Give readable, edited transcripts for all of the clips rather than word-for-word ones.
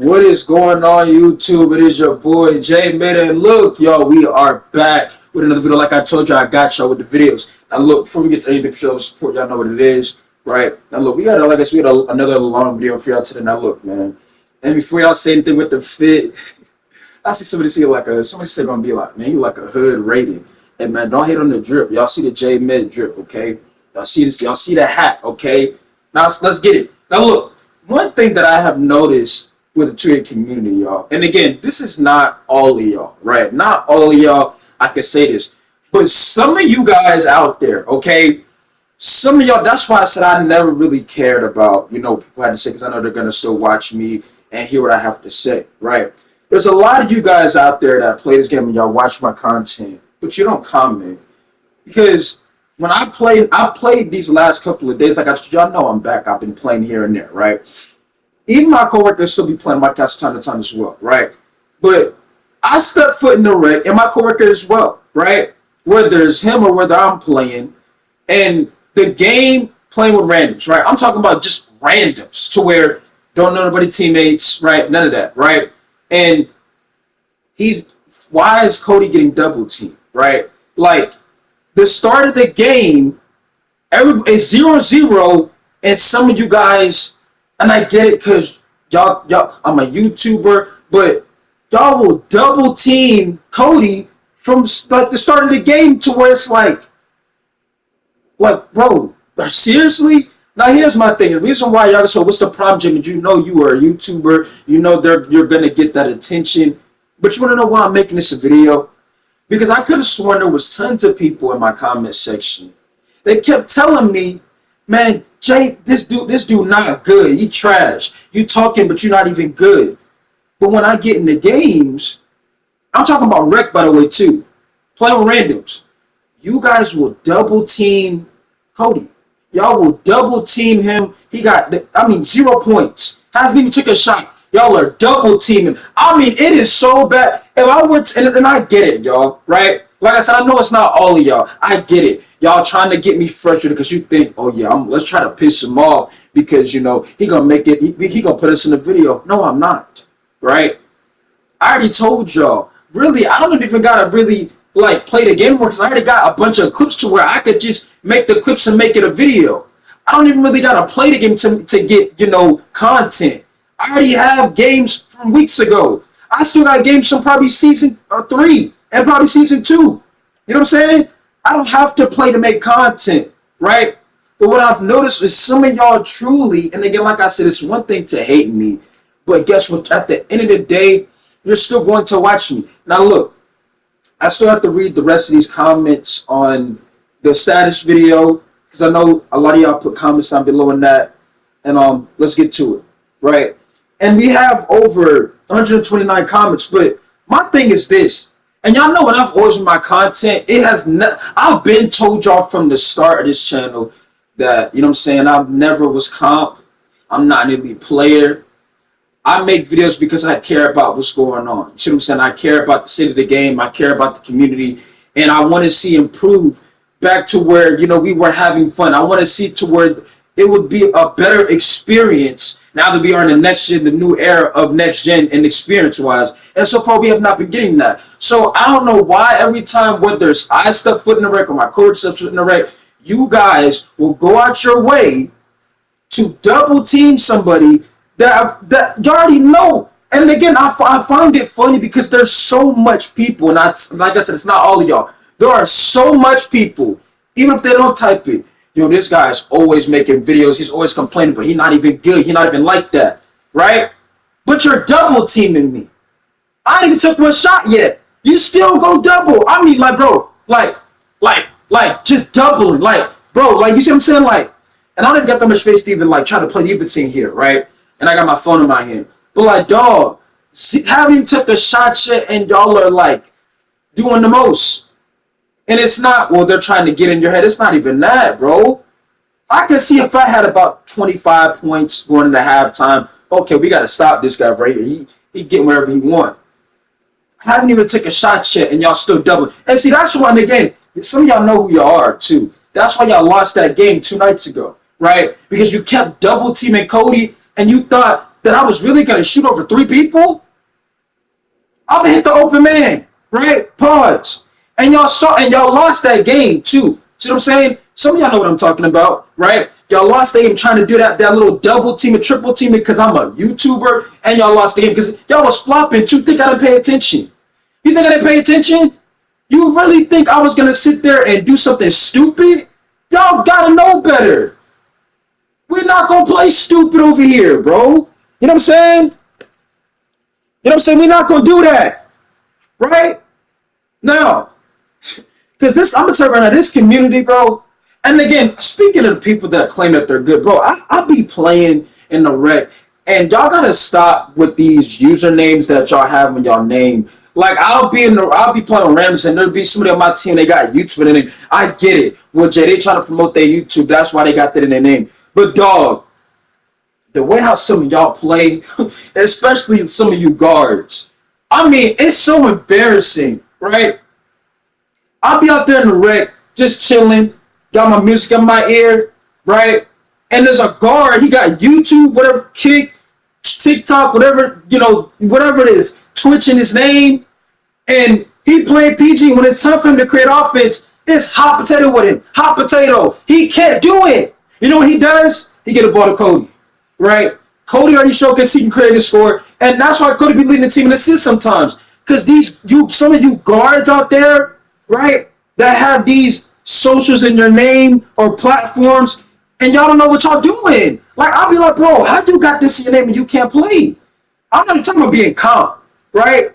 What is going on, YouTube? It is your boy Jay Meta, and look, y'all, we are back with another video. Like I told you, I got y'all with the videos. Now, look, before we get to anything, show support, y'all know what it is, right? Now, look, we got, like I said, we got another long video for y'all today. Now, look, man, and before y'all say anything with the fit, I see somebody say gonna be like, man, you like a hood rating. Hey, man, don't hate on the drip. Y'all see the J Med drip, okay? Y'all see this? Y'all see the hat, okay? Now, let's get it. Now, look, one thing that I have noticed with the 2K community, y'all. And again, this is not all of y'all, right? Not all of y'all, I can say this. But some of you guys out there, okay? Some of y'all, that's why I said I never really cared about, people had to say, because I know they're going to still watch me and hear what I have to say, right? There's a lot of you guys out there that play this game and y'all watch my content, but you don't comment. Because when I've played these last couple of days, like y'all know I'm back. I've been playing here and there, right? Even my coworkers still be playing my cast from time to time as well, right? But I step foot in the rec, and my coworker as well, right? Whether it's him or whether I'm playing, and the game playing with randoms, right? I'm talking about just randoms to where don't know nobody teammates, right? None of that, right? And why is Cody getting double teamed, right? Like the start of the game, it's 0-0, and some of you guys. And I get it because y'all, I'm a YouTuber, but y'all will double team Cody from like the start of the game to where it's like, bro, seriously? Now here's my thing. The reason why y'all so what's the problem, Jimmy? You know you are a YouTuber. You know you're gonna get that attention. But you wanna know why I'm making this a video? Because I could have sworn there was tons of people in my comment section. They kept telling me, man, Jay, this dude not good. He trash. You talking, but you're not even good. But when I get in the games, I'm talking about rec, by the way, too. Playing with randoms. You guys will double team Cody. Y'all will double team him. He got, 0 points. Hasn't even took a shot. Y'all are double teaming. It is so bad. If I were to, and I get it, y'all, right? Like I said, I know it's not all of y'all. I get it. Y'all trying to get me frustrated because you think, oh yeah, let's try to piss him off because he gonna make it. He gonna put us in the video. No, I'm not. Right? I already told y'all. Really, I don't even gotta really play the game more because I already got a bunch of clips to where I could just make the clips and make it a video. I don't even really gotta play the game to get content. I already have games from weeks ago. I still got games from probably season 3 and probably season 2. You know what I'm saying? I don't have to play to make content, right? But what I've noticed is some of y'all truly, and again, like I said, it's one thing to hate me, but guess what? At the end of the day, you're still going to watch me. Now look, I still have to read the rest of these comments on the status video, because I know a lot of y'all put comments down below in that, and let's get to it, right? And we have over 129 comments, but my thing is this. And y'all know when I've always with my content, I've been told y'all from the start of this channel that, I've never was comp. I'm not an elite player. I make videos because I care about what's going on. You see what I'm saying? I care about the state of the game. I care about the community. And I want to see improve back to where, we were having fun. I want to see to where it would be a better experience now that we are in the next gen, the new era of next gen and experience-wise. And so far, we have not been getting that. So I don't know why every time, whether I step foot in the wreck or my coach steps foot in the wreck, you guys will go out your way to double team somebody that you already know. And again, I find it funny because there's so much people, and like I said, it's not all of y'all. There are so much people, even if they don't type it. This guy's always making videos. He's always complaining, but he's not even good. He's not even like that, right? But you're double teaming me. I ain't even took one shot yet. You still go double. Bro, just doubling, bro, you see what I'm saying, and I don't even got that much space to even try to play the even team here, right? And I got my phone in my hand, but dog, haven't even took a shot yet, and y'all are doing the most. And it's not, well, they're trying to get in your head. It's not even that, bro. I can see if I had about 25 points going into halftime, okay, we got to stop this guy right here. He getting wherever he want. I haven't even took a shot yet, and y'all still doubling. And see, that's why in the game, some of y'all know who y'all are, too. That's why y'all lost that game 2 nights ago, right? Because you kept double teaming Cody, and you thought that I was really gonna shoot over 3 people, I'm gonna hit the open man, right? Pause. And y'all saw, and y'all lost that game too. See what I'm saying? Some of y'all know what I'm talking about, right? Y'all lost the game trying to do that little double team and triple team because I'm a YouTuber, and y'all lost the game because y'all was flopping too. Think I didn't pay attention? You think I didn't pay attention? You really think I was gonna sit there and do something stupid? Y'all gotta know better. We're not gonna play stupid over here, bro. You know what I'm saying? You know what I'm saying? We're not gonna do that, right? Now, because this, I'm gonna tell you right now, this community, bro. And again, speaking of the people that claim that they're good, bro, I be playing in the rec, and y'all gotta stop with these usernames that y'all have in y'all name. Like I'll be playing with randoms, and there'll be somebody on my team. They got YouTube in their name. I get it. Well, Jay, they trying to promote their YouTube. That's why they got that in their name. But dog, the way how some of y'all play, especially some of you guards, I mean, it's so embarrassing, right? I'll be out there in the rec, just chilling, got my music in my ear, right? And there's a guard, he got YouTube, whatever, Kick, TikTok, whatever, whatever it is, Twitch in his name, and he playing PG. When it's time for him to create offense, it's hot potato with him. Hot potato. He can't do it. You know what he does? He get a ball to Cody, right? Cody already showcased he can create a score, and that's why Cody be leading the team in assists sometimes. Because some of you guards out there, right, that have these socials in your name or platforms, and y'all don't know what y'all doing. Like, I'll be like, bro, how you got this in your name and you can't play? I'm not even talking about being comp, right?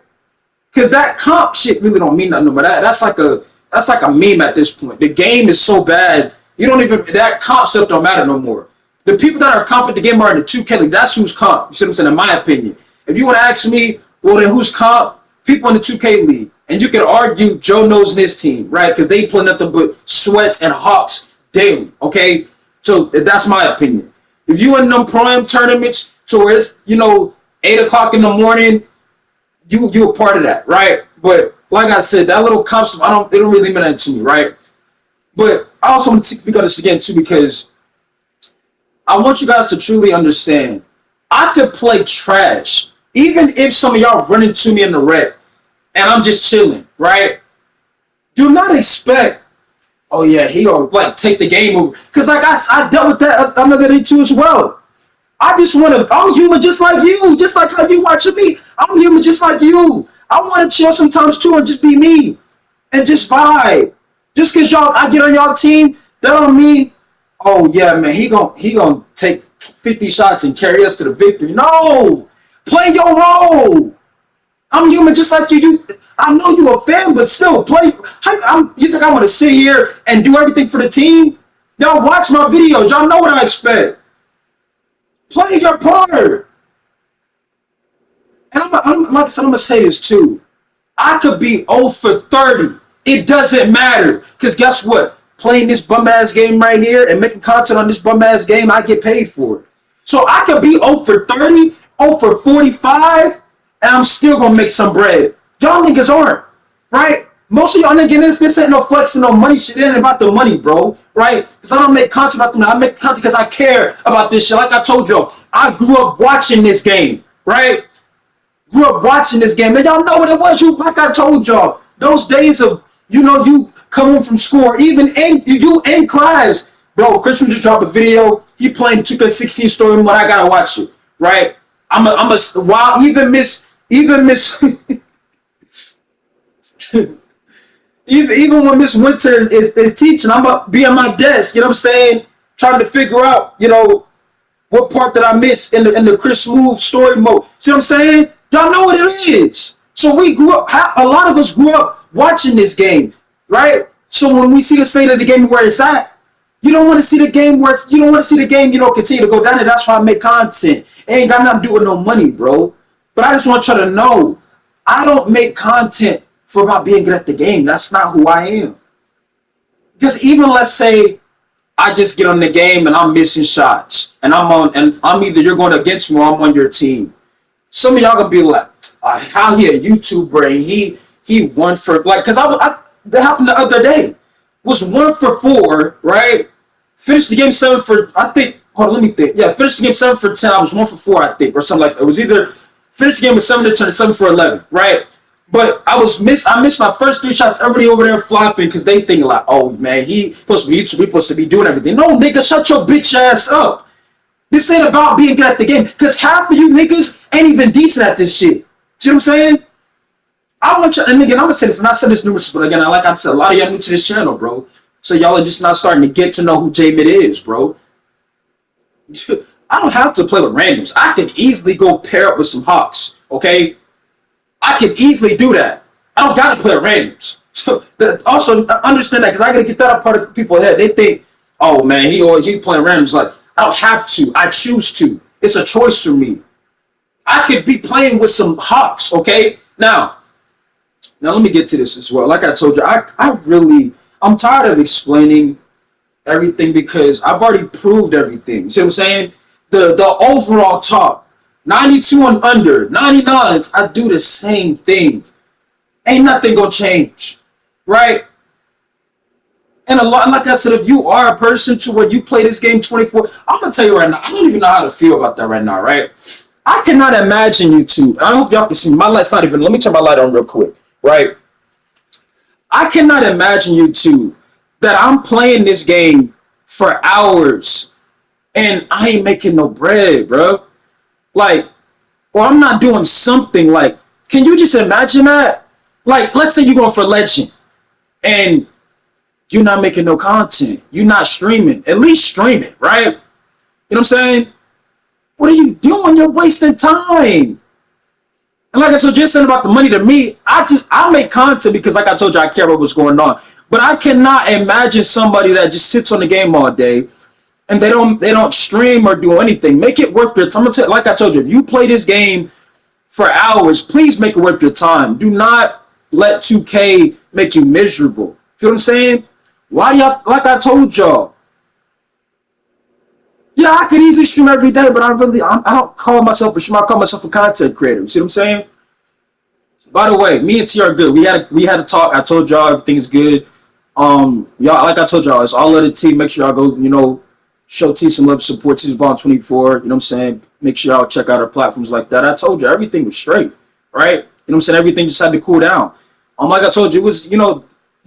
Because that comp shit really don't mean nothing no more. That's like a meme at this point. The game is so bad, that comp stuff don't matter no more. The people that are comp at the game are in the 2K league. That's who's comp. You see what I'm saying? In my opinion. If you want to ask me, well, then who's comp? People in the 2K league. And you can argue Joe knows in his team, right? Because they play nothing but sweats and hawks daily, okay? So that's my opinion. If you in them prime tournaments to where it's, 8 o'clock in the morning, you a part of that, right? But like I said, that little comp stuff, they don't really mean that to me, right? But I also want to speak on this again too, because I want you guys to truly understand, I could play trash, even if some of y'all run into me in the rec, and I'm just chilling, right? Do not expect, oh yeah, he gonna take the game over. Cause like I dealt with that another day too as well. I'm human just like you, just like how you watching me. I'm human just like you. I want to chill sometimes too and just be me and just vibe. Just cause I get on y'all team, that don't mean, oh yeah, man, he gonna take 50 shots and carry us to the victory. No, play your role. I'm human just like you. I know you a fan, but still play. You think I'm gonna sit here and do everything for the team? Y'all watch my videos. Y'all know what I expect. Play your part. And I'm gonna say this too. I could be 0 for 30. It doesn't matter. Because guess what? Playing this bum ass game right here and making content on this bum ass game, I get paid for it. So I could be 0 for 30, 0 for 45, and I'm still gonna make some bread. Y'all niggas aren't, right? Most of y'all niggas, this ain't no flexing, no money shit. It ain't about the money, bro, right? Because I don't make content about the money. I make content because I care about this shit. Like I told y'all, I grew up watching this game, right? Grew up watching this game, and y'all know what it was. Like I told y'all, those days of, you come home from school, or even you in class, bro. Christian just dropped a video. He playing 2K16 story mode. I gotta watch it, right? While even miss. Even when Miss Winter is teaching, I'm gonna be at my desk, you know what I'm saying? Trying to figure out, what part that I missed in the Chris Smooth story mode. See what I'm saying? Y'all know what it is. So we grew up, a lot of us grew up watching this game, right? So when we see the state of the game where it's at, you don't want to see the game continue to go down, and that's why I make content. It ain't got nothing to do with no money, bro. But I just want y'all to know, I don't make content for about being good at the game. That's not who I am. Because even let's say I just get on the game and I'm missing shots, and I'm either you're going against me or I'm on your team. Some of y'all gonna be like, how he a YouTuber and he won for because that happened the other day. Was 1 for 4, right? Finished the game 7 for, I think, hold on, let me think. Yeah, finished the game 7 for 10. I was 1 for 4, I think, or something like that. It was either finished the game with 7 to 10 or 7 for 11, right? But I missed my first 3 shots. Everybody over there flopping because they thinking like, oh man, he supposed to be YouTube, we supposed to be doing everything. No, nigga, shut your bitch ass up. This ain't about being good at the game, because half of you niggas ain't even decent at this shit. See what I'm saying? I want you, and again, I'm gonna say this, and I've said this numerous, but again, like I said, a lot of y'all new to this channel, bro. So y'all are just not starting to get to know who J-Mid is, bro. I don't have to play with randoms. I can easily go pair up with some Hawks, okay? I can easily do that. I don't gotta play with randoms. So also understand that, because I gotta get that up part of people's head. They think, oh man, he playing randoms. Like, I don't have to. I choose to. It's a choice for me. I could be playing with some Hawks, okay? Now let me get to this as well. Like I told you, I'm tired of explaining everything because I've already proved everything. See what I'm saying? The overall talk, 92 and under, 99s, I do the same thing. Ain't nothing gonna change, right? And like I said, if you are a person to where you play this game 24, I'm gonna tell you right now, I don't even know how to feel about that right now, right? I cannot imagine you two. I hope y'all can see me. My light's not even. Let me turn my light on real quick, right? I cannot imagine you two that I'm playing this game for hours and I ain't making no bread, bro. Like, or I'm not doing something. Like, can you just imagine that? Like, let's say you're going for Legend and you're not making no content. You're not streaming. At least stream it, right? You know what I'm saying? What are you doing? You're wasting time. And like I told you, just saying about the money to me, I make content because, like I told you, I care about what's going on. But I cannot imagine somebody that just sits on the game all day and they don't stream or do anything. Make it worth their time. Like I told you, if you play this game for hours, please make it worth your time. Do not let 2K make you miserable. Feel what I'm saying? Why do y'all, like I told y'all, yeah, I could easily stream every day, but I don't call myself a streamer. I call myself a content creator. You see what I'm saying? By the way, me and T are good. We had a talk. I told y'all everything's good. Y'all, like I told y'all, it's all of the T. Make sure y'all go, show T some love, support T's Bond 24. You know what I'm saying? Make sure y'all check out our platforms like that. I told you everything was straight, right? You know what I'm saying? Everything just had to cool down. Like I told you, it was, you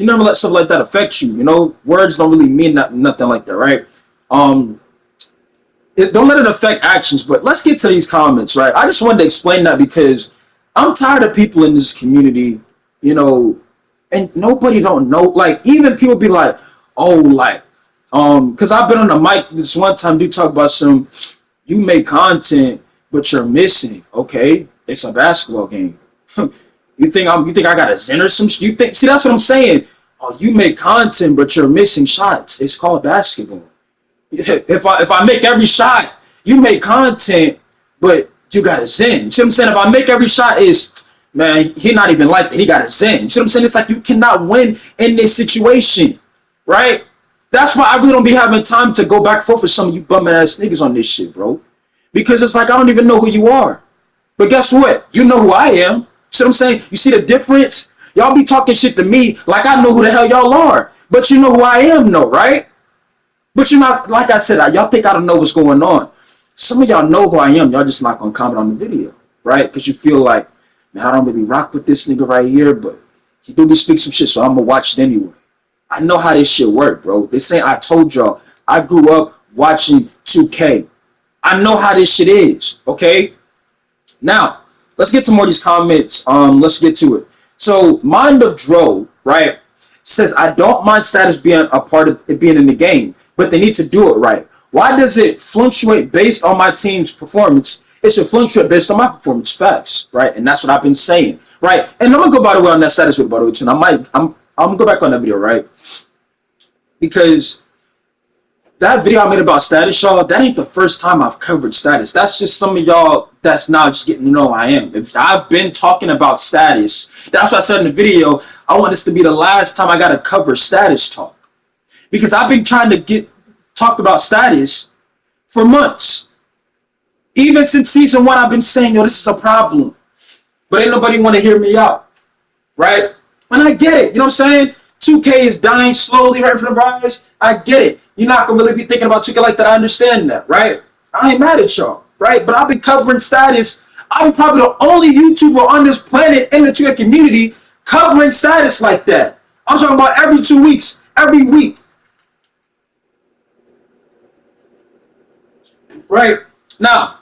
never let stuff like that affect you. Words don't really mean nothing like that, right? Don't let it affect actions. But let's get to these comments, right? I just wanted to explain that because I'm tired of people in this community, and nobody don't know. Like, even people be like, oh, like, because I've been on the mic this one time, dude talk about you make content, but you're missing. Okay, it's a basketball game. You think I got a Zen or some shit? You think? See, that's what I'm saying. Oh, you make content, but you're missing shots. It's called basketball. If I make every shot, you make content, but you got a Zen. You see what I'm saying? If I make every shot, man, he not even like that. He got a Zen. You see what I'm saying? It's like you cannot win in this situation, right? That's why I really don't be having time to go back and forth with some of you bum ass niggas on this shit, bro. Because it's like I don't even know who you are. But guess what? You know who I am. See what I'm saying? You see the difference? Y'all be talking shit to me like I know who the hell y'all are. But you know who I am, though, right? But you're not, like I said, y'all think I don't know what's going on. Some of y'all know who I am. Y'all just not going to comment on the video, right? Because you feel like, man, I don't really rock with this nigga right here, but he do be speak some shit, so I'm going to watch it anyway. I know how this shit work, bro. They say I told y'all, I grew up watching 2K. I know how this shit is, okay? Now, let's get to more of these comments. Let's get to it. So, Mind of Dro, right, says, I don't mind status being a part of it being in the game, but they need to do it right. Why does it fluctuate based on my team's performance? It should fluctuate based on my performance. Facts, right? And that's what I've been saying, right? And I'm gonna go by the way on that status video, by the way, too. And I'm gonna go back on that video, right? Because that video I made about status, y'all, that ain't the first time I've covered status. That's just some of y'all that's now just getting to know who I am. If I've been talking about status, that's what I said in the video. I want this to be the last time I gotta cover status talk. Because I've been trying to talk about status for months. Even since season 1, I've been saying, yo, this is a problem. But ain't nobody want to hear me out. Right? And I get it. You know what I'm saying? 2K is dying slowly right from the rise. I get it. you're not gonna really be thinking about 2K like that. I understand that, right? I ain't mad at y'all, right? But I've been covering status. I'm probably the only YouTuber on this planet in the 2K community covering status like that. I'm talking about every 2 weeks, every week. Right? Now,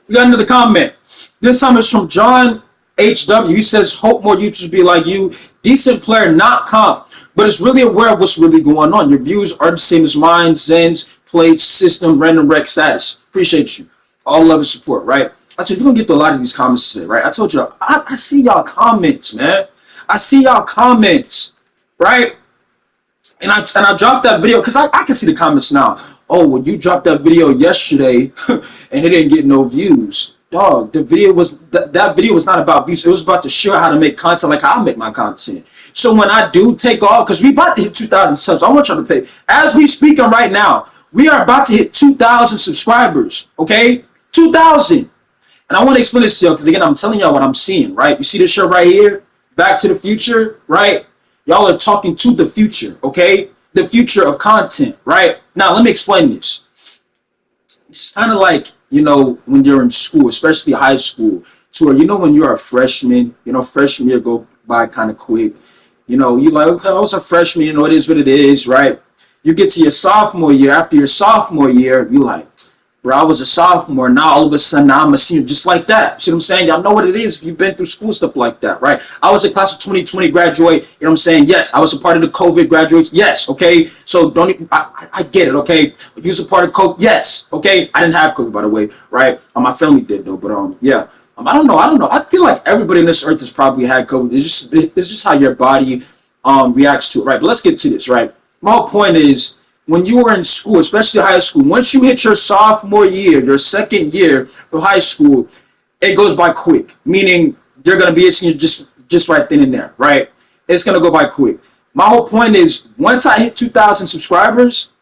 we got another comment. This time is from John HW. He says, hope more YouTubers be like you. Decent player, not comp, but is really aware of what's really going on. Your views are the same as mine. Zen's, played, system, random rec status. Appreciate you. All love and support, right? I said, we're going to get to a lot of these comments today, right? I told you, I see y'all comments, man. I see y'all comments, right? And I dropped that video because I can see the comments now. Oh, well, you dropped that video yesterday and it didn't get no views. Dog, the video was that video was not about views. It was about to show how to make content, like how I make my content. So when I do take off, because we about to hit 2,000 subs, I want y'all to pay. As we speaking right now, we are about to hit 2,000 subscribers. Okay, 2,000. And I want to explain this to y'all because again, I'm telling y'all what I'm seeing. Right? You see this shirt right here, Back to the Future, right? Y'all are talking to the future, okay? The future of content, right? Now, let me explain this. It's kind of like, you know, when you're in school, especially high school, to where, you know, when you're a freshman, you know, freshman year go by kind of quick. You know, you're like, okay, I was a freshman, you know, it is what it is, right? You get to your sophomore year. After your sophomore year, you're like, bro, I was a sophomore. Now all of a sudden, now I'm a senior, just like that. See what I'm saying? Y'all know what it is if you've been through school, stuff like that, right? I was a class of 2020 graduate. You know what I'm saying? Yes. I was a part of the COVID graduates. Yes. Okay. So don't even, I get it. Okay. You was a part of COVID. Yes. Okay. I didn't have COVID, by the way, right? My family did though, but yeah. I don't know. I feel like everybody on this earth has probably had COVID. It's just how your body reacts to it, right? But let's get to this, right? My whole point is, when you were in school, especially high school, once you hit your sophomore year, your second year of high school, it goes by quick. Meaning you're gonna be a senior just right then and there, right? It's gonna go by quick. My whole point is, once I hit 2,000 subscribers,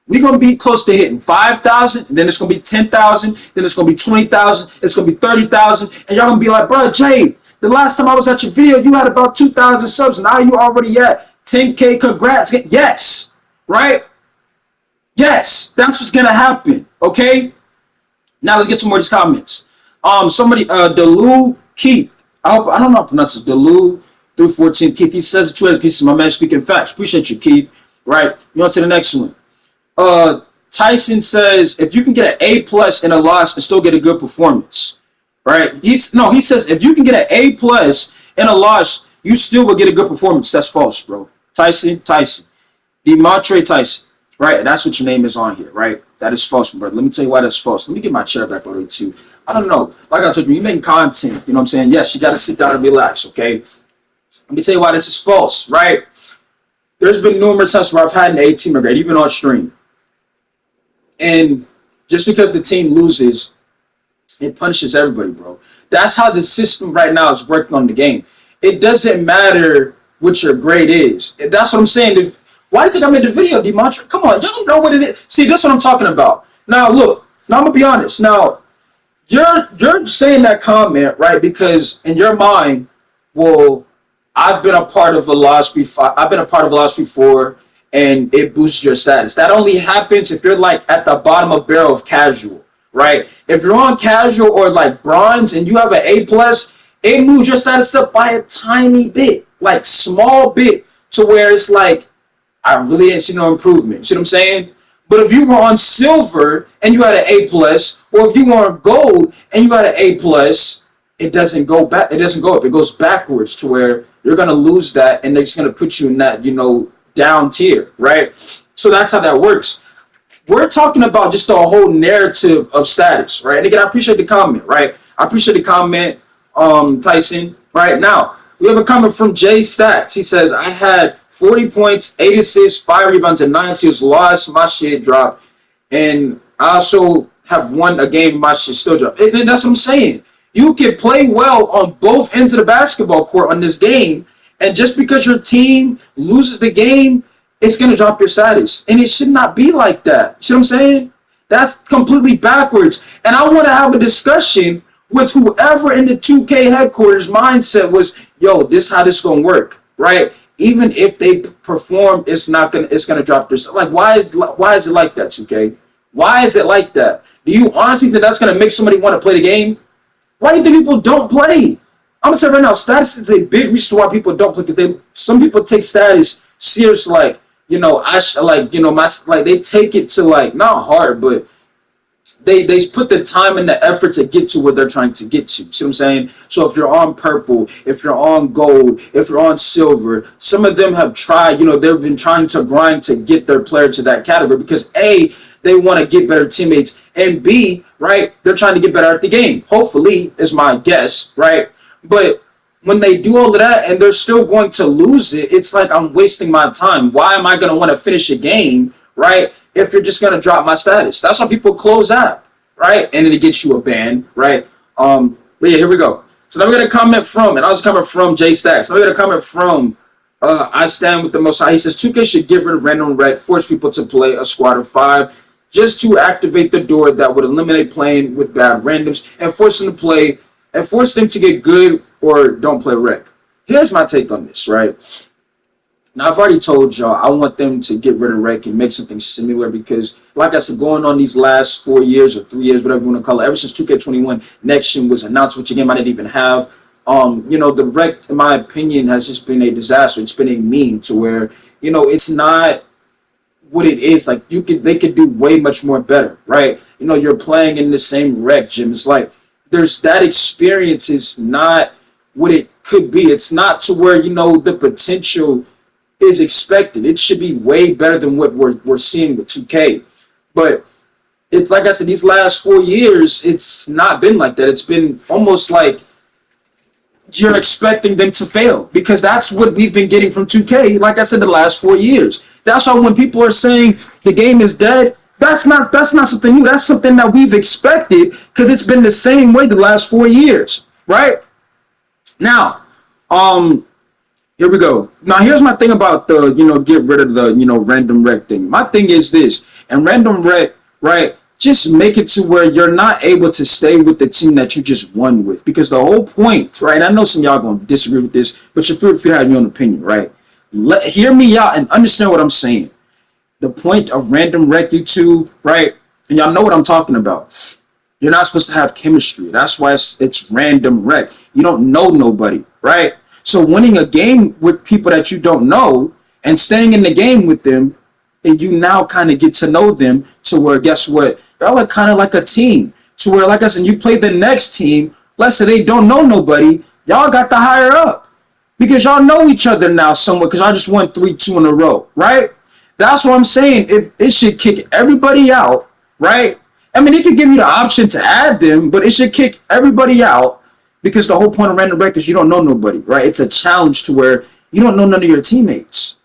we're gonna be close to hitting 5,000. Then it's gonna be 10,000. Then it's gonna be 20,000. It's gonna be 30,000. And y'all gonna be like, bro, Jay, the last time I was at your video, you had about 2,000 subs. Now you already at 10K. Congrats. Yes, right? Yes, that's what's gonna happen. Okay. Now let's get some more of these comments. Somebody, Delu Keith. I don't know how to pronounce it. Delu 314 Keith. He says it too as pieces. My man speaking facts. Appreciate you, Keith. Right. You on to the next one. Tyson says if you can get an A+ in a loss and still get a good performance. Right. He says if you can get an A+ in a loss, you still will get a good performance. That's false, bro. Tyson. Demontre Tyson. Right, and that's what your name is on here, right? That is false, brother. Let me tell you why that's false. Let me get my chair back over too. I don't know. Like I told you, you making content, you know what I'm saying? Yes, you got to sit down and relax, okay? Let me tell you why this is false, right? There's been numerous times where I've had an A-teamer grade, even on stream. And just because the team loses, it punishes everybody, bro. That's how the system right now is working on the game. It doesn't matter what your grade is. That's what I'm saying. Why do you think I made the video, Demontre? Come on, y'all know what it is. See, that's what I'm talking about. Now, look. Now, I'm going to be honest. Now, you're saying that comment, right? Because in your mind, well, I've been a part of a loss before. I've been a part of a loss before, and it boosts your status. That only happens if you're, like, at the bottom of barrel of casual, right? If you're on casual or, like, bronze and you have an A+, it moves your status up by a tiny bit, like, small bit, to where it's like, I really didn't see no improvement. You see what I'm saying? But if you were on silver and you had an A+, or if you were on gold and you had an A+, it doesn't go back. It doesn't go up. It goes backwards to where you're gonna lose that, and they're just gonna put you in that, you know, down tier, right? So that's how that works. We're talking about just the whole narrative of status, right? And again, I appreciate the comment, right? I appreciate the comment, Tyson. Right now, we have a comment from Jay Stacks. He says, I had 40 points, 8 assists, 5 rebounds, and 9 steals. Lost, my shit dropped. And I also have won a game, my shit still dropped. And that's what I'm saying. You can play well on both ends of the basketball court on this game, and just because your team loses the game, it's going to drop your status. And it should not be like that. See what I'm saying? That's completely backwards. And I want to have a discussion with whoever in the 2K headquarters mindset was, yo, this is how this going to work, right? even if they perform, it's gonna drop their, like, why is it like that, 2K? Why is it like that? Do you honestly think that's gonna make somebody want to play the game? Why do you think people don't play? I'm gonna tell you right now, status is a big reason why people don't play, because some people take status serious, like, they take it to, like, not hard, but they put the time and the effort to get to where they're trying to get to. See what I'm saying? So if you're on purple, if you're on gold, if you're on silver, some of them have tried, they've been trying to grind to get their player to that category, because A, they want to get better teammates, and B, right, they're trying to get better at the game. Hopefully, is my guess, right? But when they do all of that and they're still going to lose it, it's like, I'm wasting my time. Why am I going to want to finish a game, right, if you're just going to drop my status? That's why people close out, right? And then it gets you a ban, right? But yeah, here we go. So now we're going to comment from, and I was coming from J Stacks. Now we're going to comment from I Stand With The Most High. He says 2K should get rid of random rec, force people to play a squad of 5 just to activate the door that would eliminate playing with bad randoms and force them to play and force them to get good or don't play rec. Here's my take on this, right? Now, I've already told y'all I want them to get rid of rec and make something similar, because, like I said, going on these last 4 years or 3 years, whatever you want to call it, ever since 2K21 Next Gen was announced, which again I didn't even have, the rec, in my opinion, has just been a disaster. It's been a meme to where, it's not what it is. Like, they could do way much more better, right? You're playing in the same rec gym. It's like, that experience is not what it could be. It's not to where, the potential is expected. It should be way better than what we're seeing with 2K. But it's like I said, these last 4 years, it's not been like that. It's been almost like you're expecting them to fail, because that's what we've been getting from 2K. Like I said, the last 4 years. That's why when people are saying the game is dead, that's not something new. That's something that we've expected, because it's been the same way the last 4 years, right? Now, here we go. Now, here's my thing about the, get rid of the, random rec thing. My thing is this, and random rec, right, just make it to where you're not able to stay with the team that you just won with. Because the whole point, right, I know some of y'all going to disagree with this, but you feel free to have your own opinion, right? Hear me out and understand what I'm saying. The point of random rec YouTube, right, and y'all know what I'm talking about. You're not supposed to have chemistry. That's why it's random rec. You don't know nobody, right? So winning a game with people that you don't know and staying in the game with them, and you now kind of get to know them to where, guess what? Y'all are kind of like a team. To where, like I said, you play the next team, let's say they don't know nobody, y'all got to hire up. Because y'all know each other now somewhat, because y'all just won 3-2 in a row, right? That's what I'm saying. If it should kick everybody out, right? I mean, it could give you the option to add them, but it should kick everybody out, because the whole point of random rec is you don't know nobody, right? It's a challenge to where you don't know none of your teammates.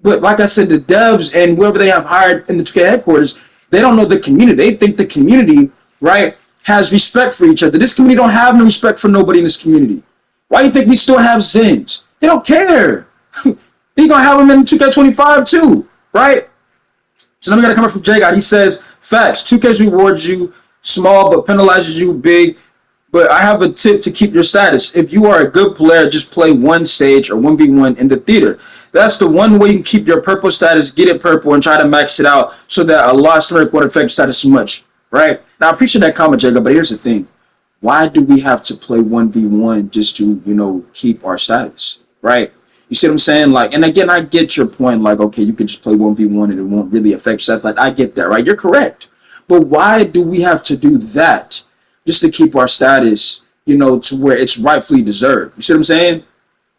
But like I said, the devs and whoever they have hired in the 2K headquarters, they don't know the community. They think the community, right, has respect for each other. This community don't have no respect for nobody in this community. Why do you think we still have Zins? They don't care. You're going to have them in 2K25 too, right? So then we got to come up from J God. He says, facts, 2K rewards you small but penalizes you big. But I have a tip to keep your status. If you are a good player, just play one stage or 1v1 in the theater. That's the one way you can keep your purple status, get it purple, and try to max it out so that a lost rank won't affect status much, right? Now, I appreciate that comment, Jacob, but here's the thing. Why do we have to play 1v1 just to, keep our status, right? You see what I'm saying? Like, and again, I get your point. Like, okay, you can just play 1v1 and it won't really affect status. Like, I get that, right? You're correct. But why do we have to do that just to keep our status, to where it's rightfully deserved? You see what I'm saying?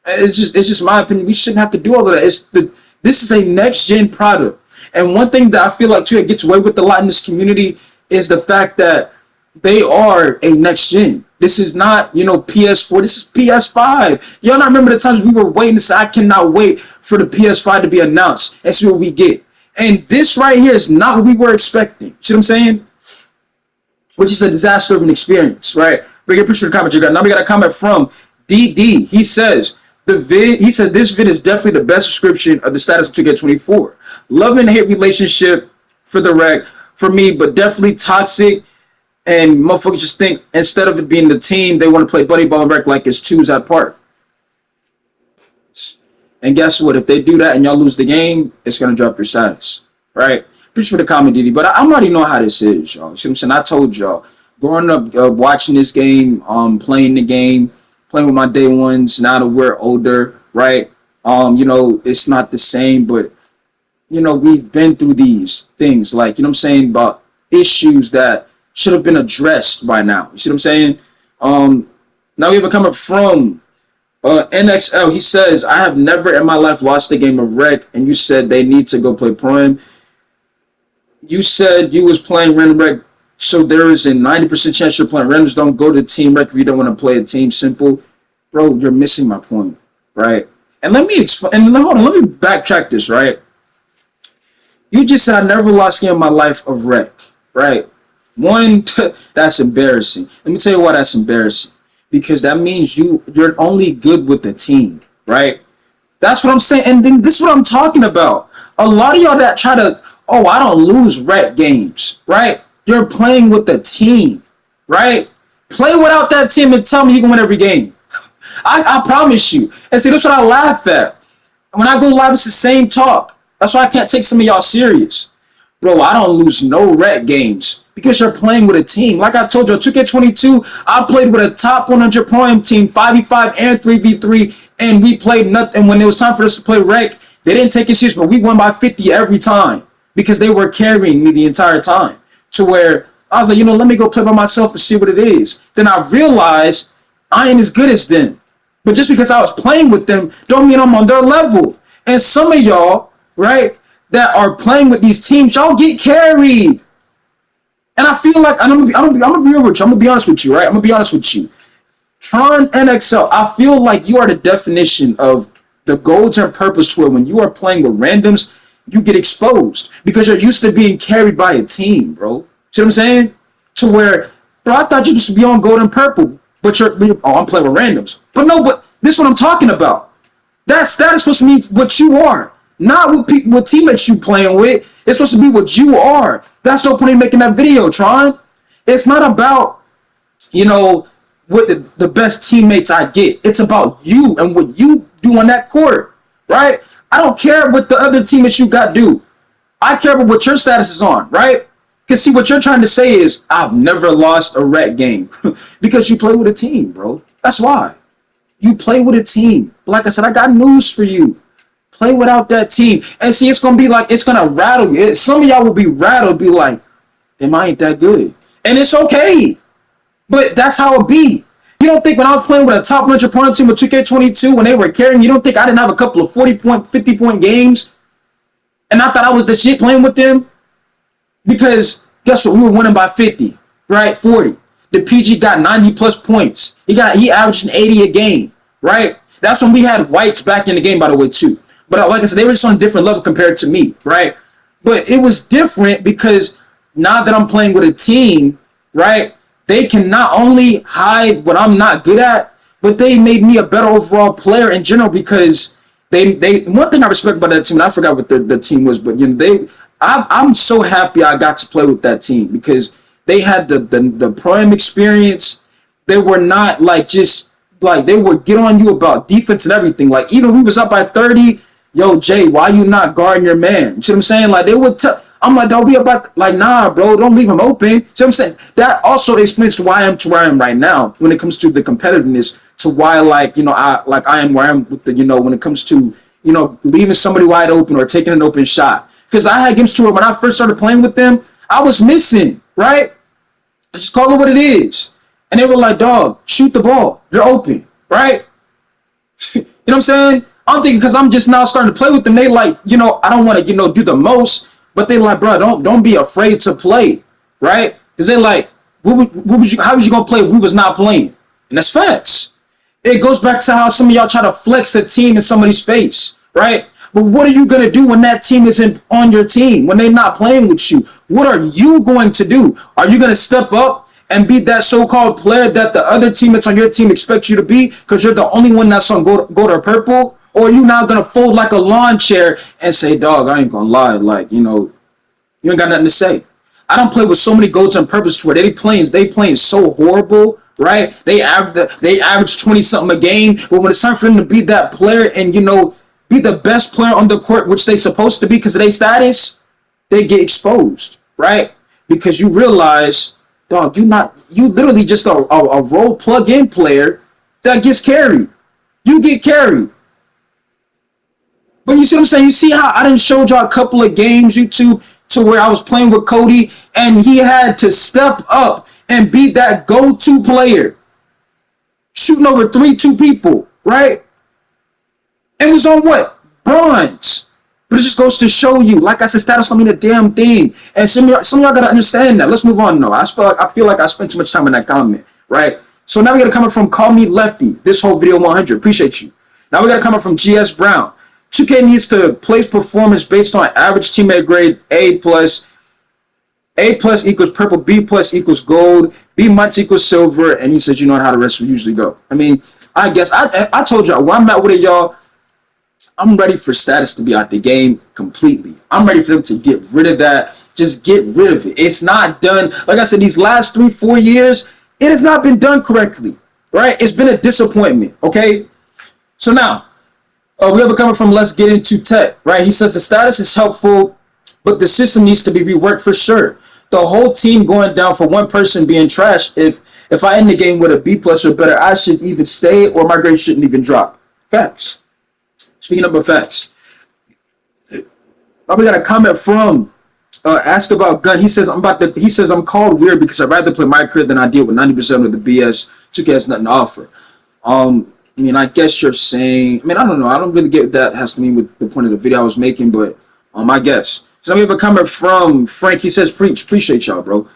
It's just my opinion. We shouldn't have to do all of that. This is a next gen product, and one thing that I feel like too it gets away with a lot in this community is the fact that they are a next gen. This is not PS4. This is PS5. Y'all not remember the times we were waiting to say I cannot wait for the PS5 to be announced and see what we get. And this right here is not what we were expecting. See what I'm saying? Which is a disaster of an experience, right? Big appreciate the comment you got. Now we got a comment from DD. He says this vid is definitely the best description of the status of 2K24. Love and hate relationship for the rec for me, but definitely toxic. And motherfuckers just think instead of it being the team, they want to play buddy ball and rec like it's twos at park. And guess what? If they do that and y'all lose the game, it's gonna drop your status, right? Appreciate for the comment, Diddy. But I'm already know how this is, y'all. See what I'm saying? I told y'all, growing up, watching this game, playing the game, playing with my day ones. Now that we're older, right? It's not the same, but we've been through these things, like what I'm saying, about issues that should have been addressed by now. You see what I'm saying? Now we have a comment from NXL. He says, I have never in my life lost a game of rec, and you said they need to go play Prime. You said you was playing random rec, so there is a 90% chance you're playing randoms. Don't go to team rec if you don't want to play a team simple. Bro, you're missing my point, right? And let me explain, and hold on, let me backtrack this, right? You just said I never lost a game in my life of rec, right? One, that's embarrassing. Let me tell you why that's embarrassing. Because that means you're only good with the team, right? That's what I'm saying. And then this is what I'm talking about. A lot of y'all that try to, I don't lose rec games, right? You're playing with the team, right? Play without that team and tell me you can win every game. I promise you. And see, that's what I laugh at. When I go live, it's the same talk. That's why I can't take some of y'all serious. Bro, I don't lose no rec games because you're playing with a team. Like I told you, 2K22, I played with a top 100 Pro-Am team, 5v5 and 3v3, and we played nothing. When it was time for us to play rec, they didn't take it serious, but we won by 50 every time because they were carrying me the entire time, to where I was like, let me go play by myself and see what it is. Then I realized I ain't as good as them. But just because I was playing with them don't mean I'm on their level. And some of y'all, right, that are playing with these teams, y'all get carried. And I feel like, I'm gonna be real with you. I'm gonna be honest with you, right? I'm gonna be honest with you. Tron NXL, I feel like you are the definition of the golds and purpose, to where when you are playing with randoms, you get exposed because you're used to being carried by a team, bro. See what I'm saying? To where, bro, I thought you used to be on gold and purple, but I'm playing with randoms. But no, but this is what I'm talking about. That status supposed to mean what you are. Not what people, what teammates you playing with. It's supposed to be what you are. That's no point in making that video, Tron. It's not about, what the best teammates I get. It's about you and what you do on that court, right? I don't care what the other teammates you got do. I care about what your status is on, right? Because see, what you're trying to say is, I've never lost a rec game. Because you play with a team, bro. That's why. You play with a team. Like I said, I got news for you. Play without that team. And see, it's going to be like, it's going to rattle you. Some of y'all will be rattled, be like, damn, I ain't that good. And it's okay. But that's how it be. You don't think when I was playing with a top 100 opponent team with 2K22, when they were carrying, you don't think I didn't have a couple of 40-point, 50-point games? And I thought I was the shit playing with them? Because guess what? We were winning by 50, right? 40. The PG got 90-plus points. He averaged an 80 a game, right? That's when we had whites back in the game, by the way, too. But like I said, they were just on a different level compared to me, right? But it was different because now that I'm playing with a team, right, they can not only hide what I'm not good at, but they made me a better overall player in general because they one thing I respect about that team, and I forgot what the team was, but I'm so happy I got to play with that team because they had the Pro-Am experience. They were not like just like they would get on you about defense and everything. Like even we was up by 30, yo Jay, why you not guarding your man? You see what I'm saying? Like they would tell. I'm like, don't be about like, nah, bro, don't leave him open. See what I'm saying? That also explains why I am to where I am right now when it comes to the competitiveness. To why I am where I am with the when it comes to leaving somebody wide open or taking an open shot. Because I had games to where when I first started playing with them, I was missing, right? Just call it what it is. And they were like, dog, shoot the ball. You're open, right? You know what I'm saying? I'm thinking because I'm just now starting to play with them. They like, I don't want to, do the most. But they like, bro, don't be afraid to play, right? Because they like, how was you going to play if we was not playing? And that's facts. It goes back to how some of y'all try to flex a team in somebody's face, right? But what are you going to do when that team isn't on your team, when they're not playing with you? What are you going to do? Are you going to step up and be that so-called player that the other teammates on your team expect you to be because you're the only one that's on gold or purple? Or are you now going to fold like a lawn chair and say, dog, I ain't going to lie, like, you ain't got nothing to say. I don't play with so many golds on purpose to where they playing so horrible, right? They average 20-something a game, but when it's time for them to be that player and, be the best player on the court, which they supposed to be because of their status, they get exposed, right? Because you realize, dog, you literally just a role plug-in player that gets carried. You get carried. But you see what I'm saying? You see how I done showed y'all a couple of games, YouTube, to where I was playing with Cody, and he had to step up and be that go-to player. Shooting over 3-2 people, right? And was on what? Bronze. But it just goes to show you, like I said, status don't mean a damn thing. And some of y'all gotta understand that. Let's move on though. I feel like I spent too much time in that comment, right? So now we got to come from Call Me Lefty. This whole video 100. Appreciate you. Now we got to come from GS Brown. 2K needs to place performance based on average teammate grade A plus. A plus equals purple, B plus equals gold, B minus equals silver, and he says you know how the rest will usually go. I mean, I guess I told y'all where I'm at with it, y'all. I'm ready for status to be out the game completely. I'm ready for them to get rid of that. Just get rid of it. It's not done. Like I said, these last 3-4 years, it has not been done correctly, right? It's been a disappointment, okay? So now, we have a comment from Let's Get Into Tech, right? He says the status is helpful, but the system needs to be reworked for sure. The whole team going down for one person being trash. If I end the game with a B plus or better, I should even stay or my grade shouldn't even drop. Facts. Speaking of facts. Now we got a comment from Ask About Gun. He says I'm called weird because I'd rather play my career than I deal with 90% of the BS. 2K has nothing to offer. I mean, I guess you're saying, I mean, I don't know. I don't really get what that has to mean with the point of the video I was making, but I guess. So we have a comment from Frank. He says, preach. Appreciate y'all, bro.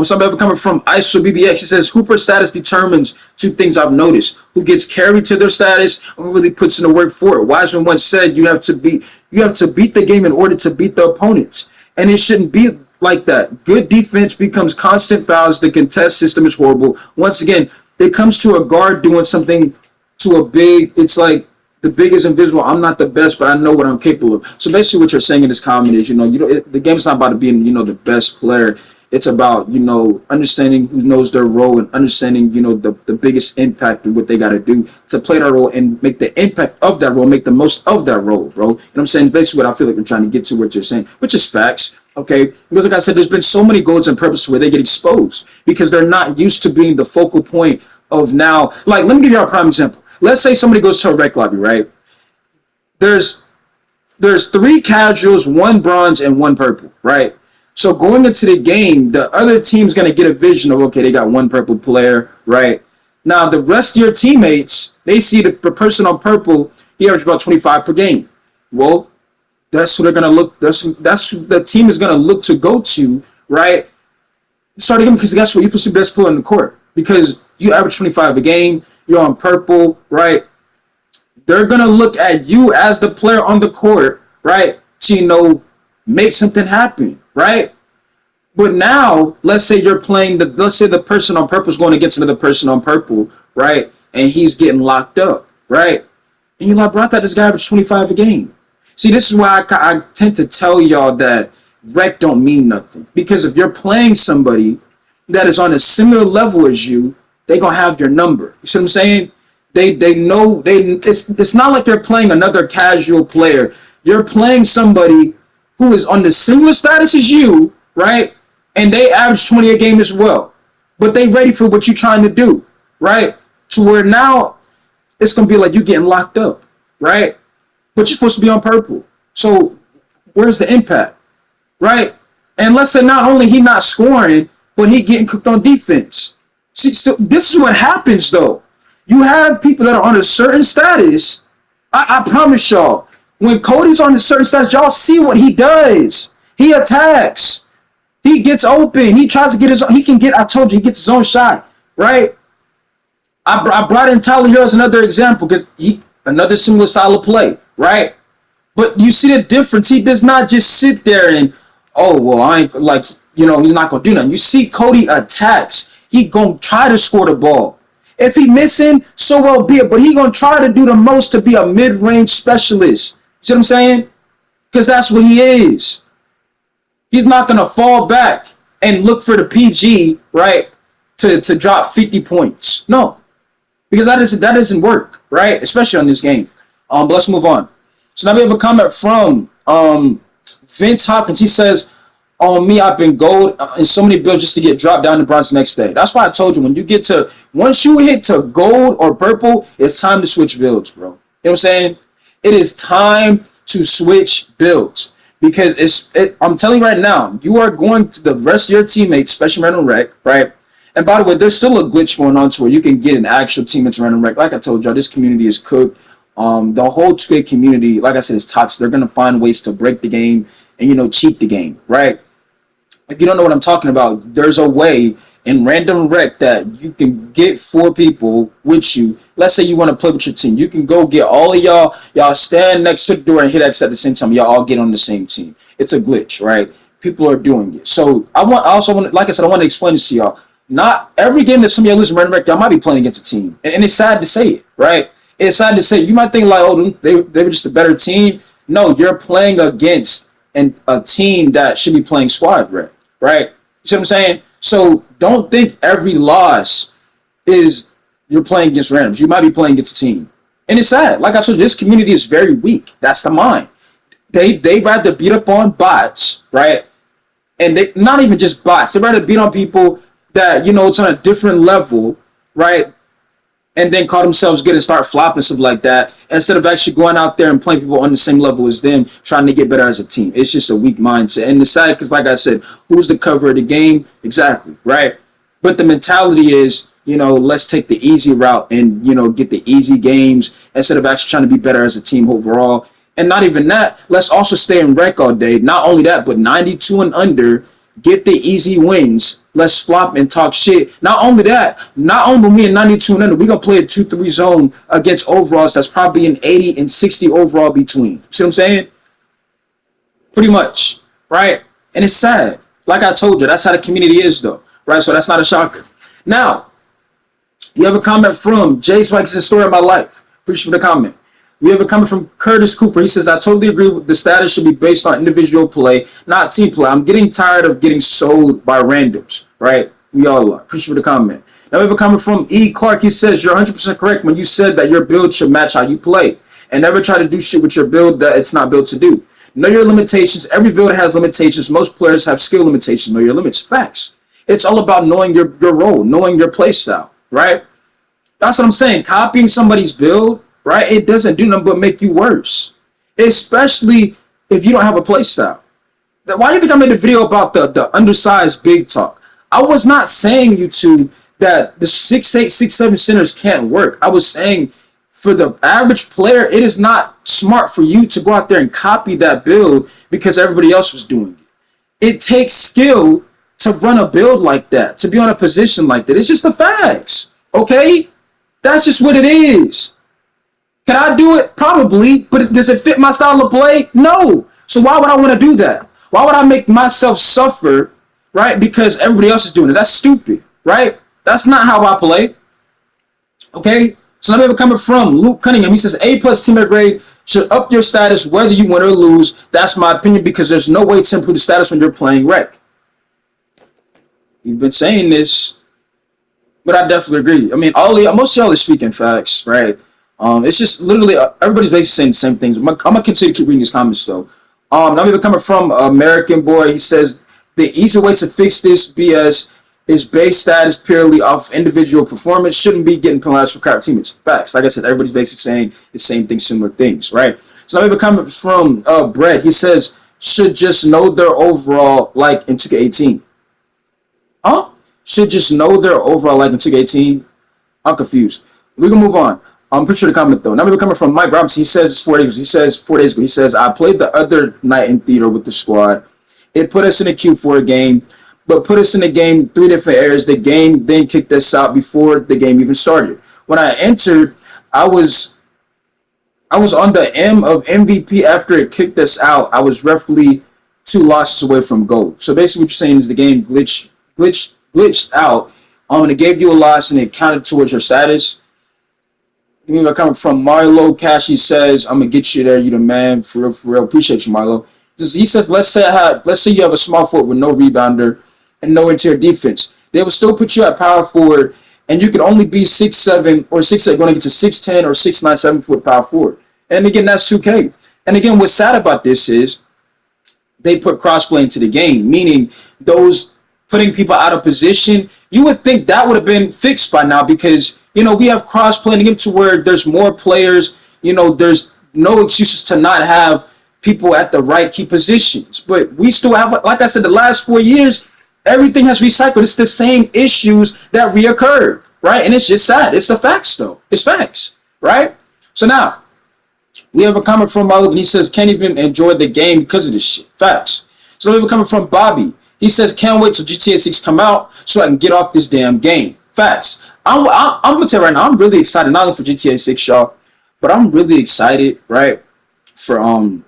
So we have a comment from ISO BBX. He says, Hooper status determines two things I've noticed. Who gets carried to their status and who really puts in the work for it. Wiseman once said you have to beat the game in order to beat the opponents. And it shouldn't be like that. Good defense becomes constant fouls. The contest system is horrible. Once again, it comes to a guard doing something to a big, it's like the big is invisible. I'm not the best, but I know what I'm capable of. So basically what you're saying in this comment is, the game's not about being, the best player. It's about, understanding who knows their role and understanding, the biggest impact of what they got to do to play that role and make the impact of that role, make the most of that role, bro. You know what I'm saying? Basically what I feel like I'm trying to get to what you're saying, which is facts, okay? Because like I said, there's been so many goals and purposes where they get exposed because they're not used to being the focal point of now. Like, let me give you a prime example. Let's say somebody goes to a rec lobby, right? There's 3 casuals, 1 bronze, and 1 purple, right? So going into the game, the other team's going to get a vision of, okay, they got 1 purple player, right? Now, the rest of your teammates, they see the person on purple, he averages about 25 per game. Well, that's who they're going to look, that's who the team is going to look to go to, right? Start again because guess what? You're supposed to be the best player on the court because you average 25 a game, you're on purple, right? They're going to look at you as the player on the court, right? To, make something happen. Right? But now, let's say you're playing let's say the person on purple is going against another person on purple, right? And he's getting locked up, right? And you're like, bro, I thought this guy averaged 25 a game. See, this is why I tend to tell y'all that rec don't mean nothing. Because if you're playing somebody that is on a similar level as you, they're going to have your number. You see what I'm saying? They know, it's not like you're playing another casual player. You're playing somebody who is on the similar status as you, right? And they average 20 a game as well. But they ready for what you're trying to do, right? To where now it's going to be like you getting locked up, right? But you're supposed to be on purple. So where's the impact, right? And let's say not only he not scoring, but he getting cooked on defense. See, so this is what happens, though. You have people that are on a certain status. I promise y'all, when Cody's on a certain status, y'all see what he does. He attacks. He gets open. He tries to get his own. I told you, he gets his own shot, right? I brought in Tyler Hero as another example because another similar style of play, right? But you see the difference. He does not just sit there and, oh, well, I ain't like, he's not going to do nothing. You see Cody attacks. He going to try to score the ball. If he missing, so well be it. But he going to try to do the most to be a mid-range specialist. See what I'm saying? Because that's what he is. He's not going to fall back and look for the PG, right, to drop 50 points. No. Because that doesn't work, right? Especially on this game. But let's move on. So now we have a comment from Vince Hopkins. He says, on me, I've been gold in so many builds just to get dropped down to bronze the next day. That's why I told you, once you hit to gold or purple, it's time to switch builds, bro. You know what I'm saying? It is time to switch builds. Because I'm telling you right now, you are going to the rest of your teammates, especially random rec, right? And by the way, there's still a glitch going on to where you can get an actual teammate to random rec. Like I told y'all, this community is cooked. The whole 2K community, like I said, is toxic. They're gonna find ways to break the game and cheat the game, right? If you don't know what I'm talking about, there's a way in random rec that you can get 4 people with you. Let's say you want to play with your team. You can go get all of y'all stand next to the door and hit X at the same time. Y'all all get on the same team. It's a glitch, right? People are doing it. So I also want, like I said, I want to explain this to y'all. Not every game that some of y'all lose in random rec, y'all might be playing against a team. And it's sad to say it, right? It's sad to say. You might think like, oh, they were just a better team. No, you're playing against a team that should be playing squad rec, right? You see what I'm saying? So don't think every loss is you're playing against randoms. You might be playing against a team. And it's sad. Like I told you, this community is very weak. That's the mind. They rather beat up on bots, right? And they not even just bots. They rather beat on people that, it's on a different level, right? And then call themselves good and start flopping stuff like that, instead of actually going out there and playing people on the same level as them, trying to get better as a team. It's just a weak mindset. And the side, because like I said, who's the cover of the game? Exactly, right? But the mentality is, let's take the easy route and, get the easy games instead of actually trying to be better as a team overall. And not even that, let's also stay in rec all day. Not only that, but 92 and under, get the easy wins. Let's flop and talk shit. Not only that, not only me and 92 and under, we're going to play a 2-3 zone against overalls that's probably an 80 and 60 overall between. See what I'm saying? Pretty much, right? And it's sad. Like I told you, that's how the community is, though, right? So that's not a shocker. Now, you have a comment from Jay Swag. It's a story of my life. Appreciate the comment. We have a comment from Curtis Cooper. He says, I totally agree with the status should be based on individual play, not team play. I'm getting tired of getting sold by randoms, right? We all are. Appreciate the comment. Now we have a comment from E. Clark. He says, you're 100% correct when you said that your build should match how you play. And never try to do shit with your build that it's not built to do. Know your limitations. Every build has limitations. Most players have skill limitations. Know your limits. Facts. It's all about knowing your role, knowing your play style, right? That's what I'm saying. Copying somebody's build, right? It doesn't do nothing but make you worse. Especially if you don't have a play style. Why do you think I made a video about the undersized big talk? I was not saying, YouTube, that the 6'8", 6'7" centers can't work. I was saying for the average player, it is not smart for you to go out there and copy that build because everybody else was doing it. It takes skill to run a build like that, to be on a position like that. It's just the facts, okay? That's just what it is. Can I do it? Probably, but does it fit my style of play? No. So why would I want to do that? Why would I make myself suffer, right? Because everybody else is doing it. That's stupid, right? That's not how I play. Okay? So now we have a comment from Luke Cunningham. He says, A+ teammate grade should up your status whether you win or lose. That's my opinion because there's no way to improve the status when you're playing rec. You've been saying this, but I definitely agree. I mean, most of y'all are speaking facts, right? It's just literally everybody's basically saying the same things. I'm gonna continue to keep reading these comments though. Now we're coming from American Boy. He says the easy way to fix this BS is base status purely off individual performance. Shouldn't be getting penalized for crap teammates. Facts. Like I said, everybody's basically saying the same thing, similar things, right? So now we have a comment from Brett. He says should just know their overall like in 2K18. Huh? Should just know their overall like in 2K18. I'm confused. We can move on. I'm pretty sure the comment though. Now we're coming from Mike Robinson. He says 4 days. He says 4 days ago. He says I played the other night in theater with the squad. It put us in a queue for a game, but put us in a game 3 different areas. The game then kicked us out before the game even started. When I entered, I was on the M of MVP after it kicked us out. I was roughly 2 losses away from gold. So basically, what you're saying is the game glitched out. And it gave you a loss and it counted towards your status. We're coming from Marlo Cash. He says, I'm gonna get you there. You the man, for real, for real. Appreciate you, Marlo. He says, let's say you have a small forward with no rebounder and no interior defense. They will still put you at power forward, and you can only be 6'7" or 6'8", going to get to 6'10" or 6'9", 7-foot power forward. And again, that's 2K. And again, what's sad about this is they put crossplay into the game, meaning those putting people out of position. You would think that would have been fixed by now because, we have crossplay in the game to where there's more players. There's no excuses to not have people at the right key positions. But we still have, like I said, the last 4 years, everything has recycled. It's the same issues that reoccurred, right? And it's just sad. It's the facts, though. It's facts, right? So now, we have a comment from Malik, and he says, can't even enjoy the game because of this shit. Facts. So we have a comment from Bobby. He says, can't wait till GTA 6 come out so I can get off this damn game. Facts. I'm going to tell you right now, I'm really excited, not only for GTA 6, y'all, but I'm really excited, right, for NCAA,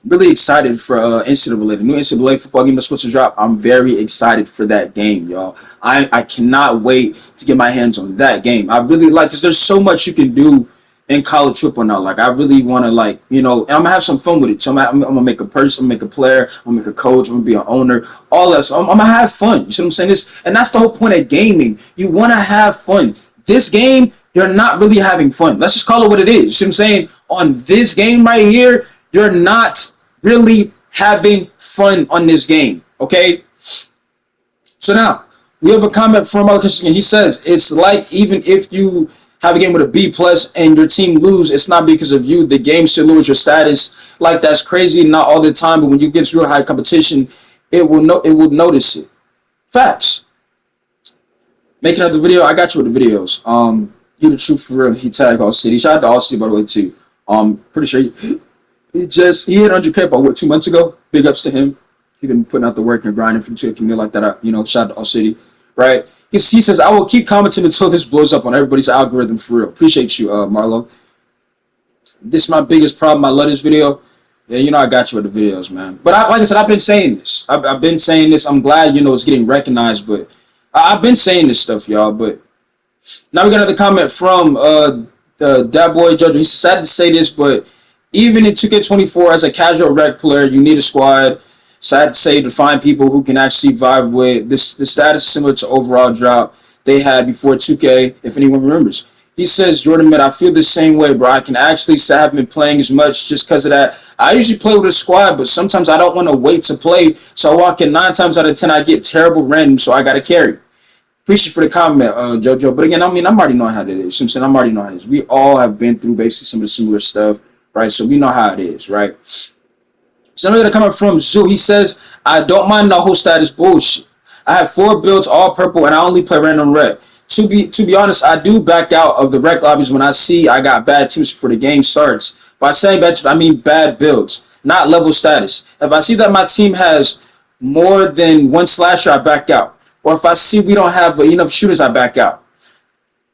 the new NCAA football game that's supposed to drop. I'm very excited for that game, y'all. I cannot wait to get my hands on that game. I really like, because there's so much you can do in college football now. Like, I really want to, like, and I'm going to have some fun with it. So I'm going to make a person, I'm going to make a player, I'm going to make a coach, I'm going to be an owner, all that. So I'm going to have fun. You see what I'm saying? And that's the whole point of gaming. You want to have fun. This game, you're not really having fun. Let's just call it what it is. You see what I'm saying? On this game right here, you're not really having fun on this game. Okay? So now, we have a comment from Marcus. He says, it's like even if you have a game with a B plus and your team lose, it's not because of you. The game still lose your status. Like, that's crazy. Not all the time, but when you get to real high competition, it will notice it. Facts. Make another video. I got you with the videos. You the truth for real. He tagged All City. Shout out to All City, by the way, too. Pretty sure he hit 100K about 2 months ago. Big ups to him. He been putting out the work and grinding for to a community like that. Shout out to All City, right? He says, I will keep commenting until this blows up on everybody's algorithm for real. Appreciate you, Marlo. This is my biggest problem. I love this video. Yeah, I got you with the videos, man. But like I said, I've been saying this. I've been saying this. I'm glad, it's getting recognized. But I've been saying this stuff, y'all. But now we got another comment from that boy Jojo. He's sad to say this, but even in 2K24, as a casual rec player, you need a squad. Sad to say, to find people who can actually vibe with this. The status is similar to overall drop they had before 2K, if anyone remembers. He says, Jordan, man, I feel the same way, bro. I can actually say I haven't been playing as much just because of that. I usually play with a squad, but sometimes I don't want to wait to play. So I walk in 9 times out of 10, I get terrible random, so I got to carry. Appreciate for the comment, Jojo. But again, I'm already knowing how it is. You know what I'm saying? I'm already knowing how it is. We all have been through basically some of the similar stuff, right? So we know how it is, right? So I'm going to come up from Zoo. He says, I don't mind the whole status bullshit. I have 4 builds, all purple, and I only play random rec. To be honest, I do back out of the rec lobbies when I see I got bad teams before the game starts. By saying bad teams, I mean bad builds, not level status. If I see that my team has more than 1 slasher, I back out. Or if I see we don't have enough shooters, I back out.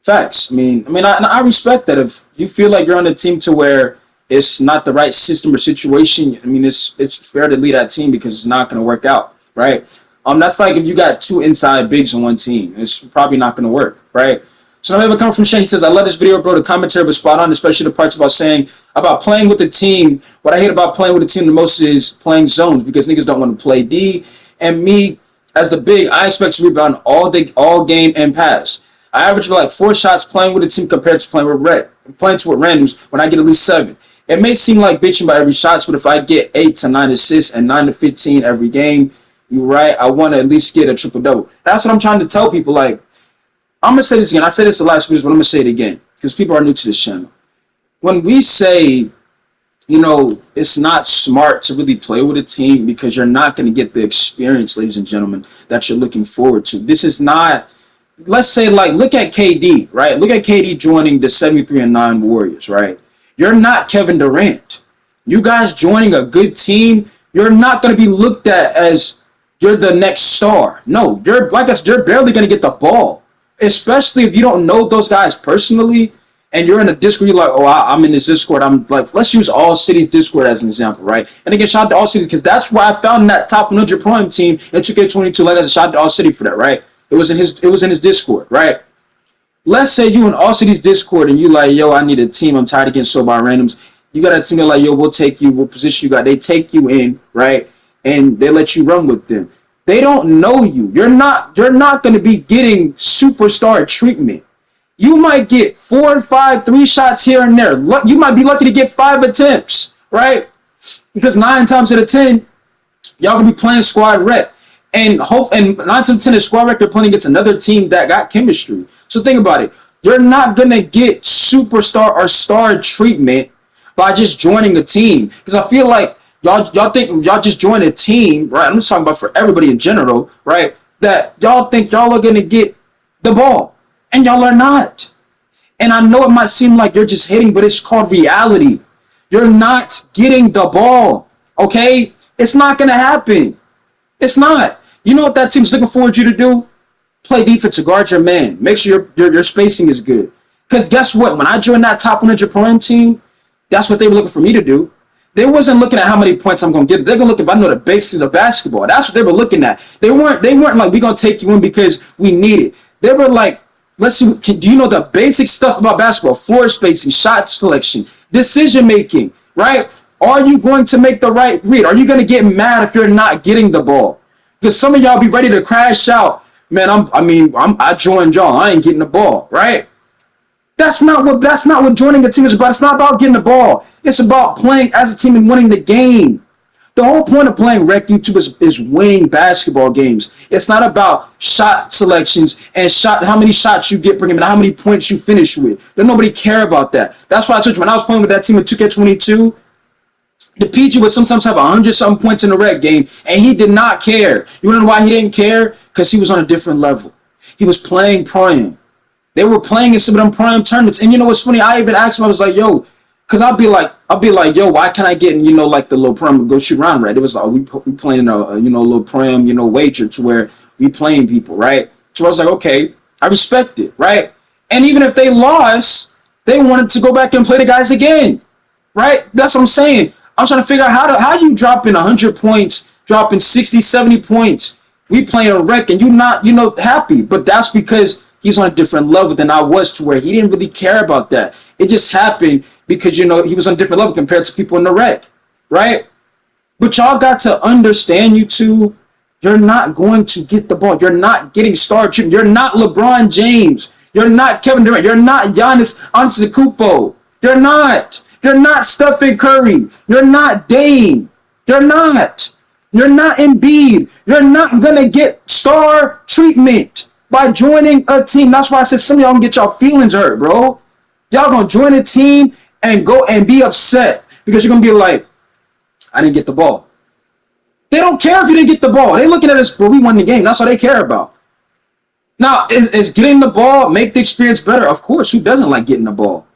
Facts. I respect that. If you feel like you're on a team to where it's not the right system or situation, it's fair to lead that team because it's not going to work out, right? That's like if you got 2 inside bigs on one team. It's probably not going to work, right? So now we have a comment from Shane. He says, I love this video, bro. The commentary was spot on, especially the parts about playing with the team. What I hate about playing with the team the most is playing zones because niggas don't want to play D. And me, as the big, I expect to rebound all game and pass. I average like 4 shots playing with a team compared to playing with randoms when I get at least 7. It may seem like bitching by every shot, but if I get 8 to 9 assists and 9 to 15 every game, you're right, I want to at least get a triple-double. That's what I'm trying to tell people. Like, I'm going to say this again. I said this the last videos, but I'm going to say it again because people are new to this channel. When we say, it's not smart to really play with a team because you're not going to get the experience, ladies and gentlemen, that you're looking forward to. This is not, let's say, like, look at KD, right? Look at KD joining the 73-9 Warriors, right? You're not Kevin Durant. You guys joining a good team, you're not going to be looked at as you're the next star. No, you're barely going to get the ball, especially if you don't know those guys personally and you're in a Discord. You're like, oh, I'm in this Discord. I'm like, let's use All City's Discord as an example, right? And again, shout out to All City because that's where I found that top 100 prime team in 2K22. Like I said, shout out to All City for that, right? It was in his Discord, right? Let's say you in All City's Discord and you like, yo, I need a team. I'm tired of getting sold by randoms. You got a team that like, yo, we'll take you. We'll position you. They take you in, right? And they let you run with them. They don't know you. You're not going to be getting superstar treatment. You might get 4 or 5, 3 shots here and there. You might be lucky to get 5 attempts, right? Because 9 times out of 10, y'all gonna be playing squad rep. And 9 times out of 10 in squad rep, you're playing against another team that got chemistry. So think about it. You're not gonna get superstar or star treatment by just joining a team. Because I feel like y'all think y'all just join a team, right? I'm just talking about for everybody in general, right? That y'all think y'all are gonna get the ball. And y'all are not. And I know it might seem like you're just hitting, but it's called reality. You're not getting the ball. Okay? It's not gonna happen. It's not. You know what that team's looking forward you to do? Play defense to guard your man. Make sure your spacing is good. Because guess what? When I joined that top 100 Pro-Am team, that's what they were looking for me to do. They wasn't looking at how many points I'm gonna get. They're gonna look if I know the basics of basketball. That's what they were looking at. They weren't like we gonna take you in because we need it. They were like, let's see. Do you know the basic stuff about basketball? Floor spacing, shot selection, decision making. Right? Are you going to make the right read? Are you gonna get mad if you're not getting the ball? Because some of y'all be ready to crash out. Man, I joined y'all. I ain't getting the ball. Right? That's not what joining a team is about. It's not about getting the ball. It's about playing as a team and winning the game. The whole point of playing Rec YouTube is winning basketball games. It's not about shot selections and how many shots you get per game and how many points you finish with. Don't nobody care about that. That's why I told you when I was playing with that team in 2K22, the PG would sometimes have 100-something points in the Rec game, and he did not care. You know why he didn't care? Because he was on a different level. He was playing Pro-Am. They were playing in some of them Pro-Am tournaments. And you know what's funny? I even asked him, I was like, yo, because I'll be like, yo, why can't I get in, like the little Pro-Am go shoot around, right? It was like, we playing in a, little Pro-Am, wager to where we playing people, right? So I was like, okay, I respect it, right? And even if they lost, they wanted to go back and play the guys again, right? That's what I'm saying. I'm trying to figure out how you drop in 100 points, dropping 60, 70 points. We playing a Rec and you not, happy. But that's because he's on a different level than I was, to where he didn't really care about that. It just happened because, he was on a different level compared to people in the Rec, right? But y'all got to understand, YouTube, you're not going to get the ball. You're not getting star treatment. You're not LeBron James. You're not Kevin Durant. You're not Giannis Antetokounmpo. You're not. You're not Stephen Curry. You're not Dame. You're not. You're not Embiid. You're not going to get star treatment by joining a team. That's why I said some of y'all gonna get y'all feelings hurt, bro. Y'all gonna join a team and go and be upset because you're gonna be like, I didn't get the ball. They don't care if you didn't get the ball. They looking at us, but we won the game. That's all they care about. Now, is getting the ball make the experience better? Of course, who doesn't like getting the ball?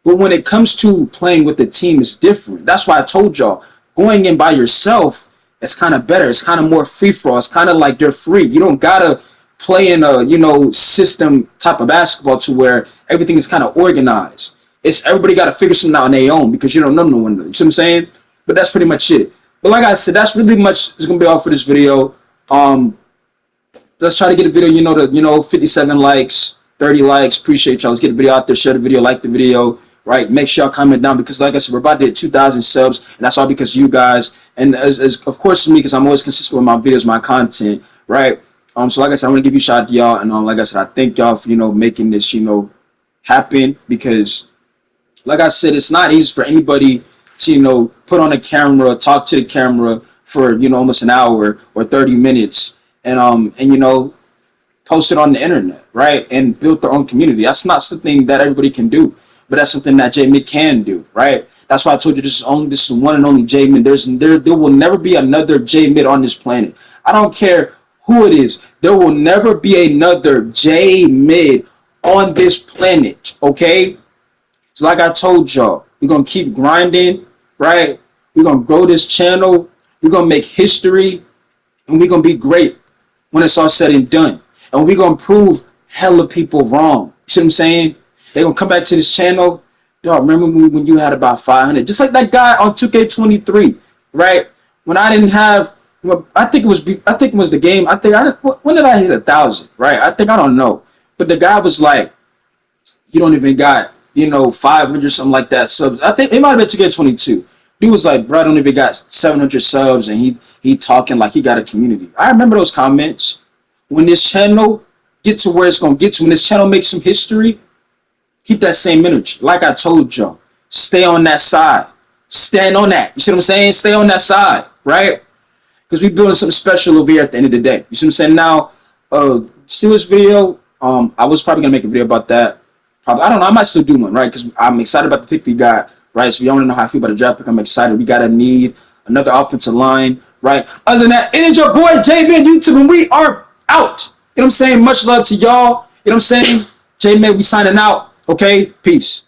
But when it comes to playing with the team, it's different. That's why I told y'all, going in by yourself, it's kind of better. It's kind of more free-for-all. It's kind of like you're free. You don't gotta play in a, system type of basketball to where everything is kind of organized. It's everybody got to figure something out on their own because you don't know no one. You see what I'm saying? But that's pretty much it. But like I said, that's really much is gonna be all for this video. Let's try to get a video, to 57 likes, 30 likes. Appreciate y'all. Let's get the video out there. Share the video. Like the video. Right? Make sure y'all comment down because, like I said, we're about to hit 2,000 subs, and that's all because of you guys. And as of course, me, because I'm always consistent with my videos, my content. Right? So like I said, I'm gonna give you a shout out to y'all, and like I said, I thank y'all for making this happen, because like I said, it's not easy for anybody to put on a camera, talk to the camera for almost an hour or 30 minutes, and post it on the internet, right, and build their own community. That's not something that everybody can do, but that's something that J-Mid can do, right? That's why I told you this is one and only J-Mid. There will never be another J-Mid on this planet. I don't care who it is. There will never be another J-Mid on this planet, okay? So like I told y'all, we're going to keep grinding, right? We're going to grow this channel. We're going to make history, and we're going to be great when it's all said and done. And we're going to prove hella people wrong. You see what I'm saying? They're going to come back to this channel. Dog, remember when you had about 500? Just like that guy on 2K23, right? When I didn't have, I think it was the game. When did I hit 1,000? Right? I don't know. But the guy was like, you don't even got 500 something like that subs. I think it might have been 2K22. He was like, bro, I don't even got 700 subs, and he talking like he got a community. I remember those comments. When this channel get to where it's gonna get to, when this channel makes some history, keep that same energy. Like I told y'all, stay on that side. stand on that. You see what I'm saying? Stay on that side, right? Because we building something special over here at the end of the day. You see what I'm saying? Now, Steelers video, I was probably gonna make a video about that. Probably, I don't know. I might still do one, right? Because I'm excited about the pick we got, right? So if you want to know how I feel about the draft pick, I'm excited. We gotta need another offensive line, right? Other than that, it is your boy J-Man YouTube, and we are out. You know what I'm saying? Much love to y'all. You know what I'm saying? J-Man, we signing out. Okay, peace.